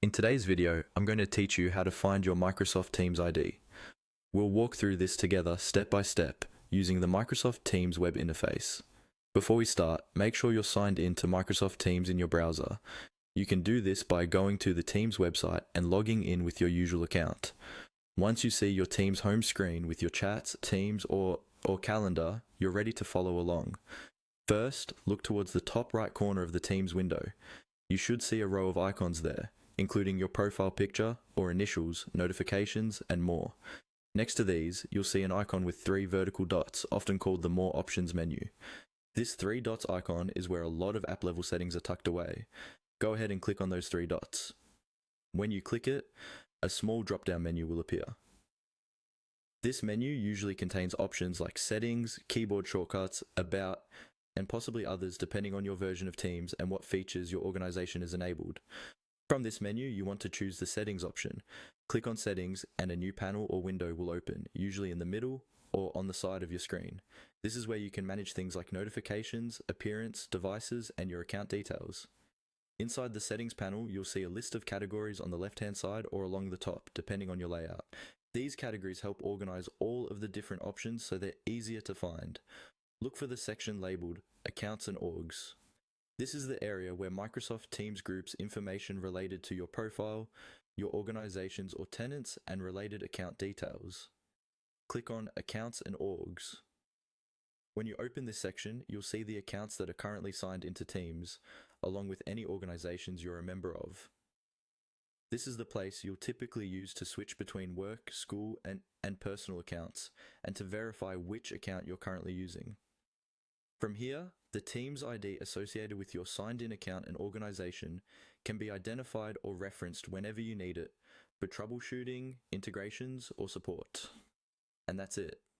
In today's video, I'm going to teach you how to find your Microsoft Teams ID. We'll walk through this together step by step using the Microsoft Teams web interface. Before we start, make sure you're signed in to Microsoft Teams in your browser. You can do this by going to the Teams website and logging in with your usual account. Once you see your Teams home screen with your chats, Teams, or calendar, you're ready to follow along. First, look towards the top right corner of the Teams window. You should see a row of icons there, including your profile picture or initials, notifications, and more. Next to these, you'll see an icon with 3 vertical dots, often called the More Options menu. This 3 dots icon is where a lot of app level settings are tucked away. Go ahead and click on those 3 dots. When you click it, a small drop-down menu will appear. This menu usually contains options like settings, keyboard shortcuts, about, and possibly others depending on your version of Teams and what features your organization has enabled. From this menu, you want to choose the settings option. Click on settings and a new panel or window will open, usually in the middle or on the side of your screen. This is where you can manage things like notifications, appearance, devices, and your account details. Inside the settings panel, you'll see a list of categories on the left-hand side or along the top, depending on your layout. These categories help organize all of the different options so they're easier to find. Look for the section labeled Accounts and Orgs. This is the area where Microsoft Teams groups information related to your profile, your organizations or tenants, and related account details. Click on Accounts and Orgs. When you open this section, you'll see the accounts that are currently signed into Teams, along with any organizations you're a member of. This is the place you'll typically use to switch between work, school, and personal accounts, and to verify which account you're currently using. From here, the Teams ID associated with your signed-in account and organization can be identified or referenced whenever you need it for troubleshooting, integrations, or support. And that's it.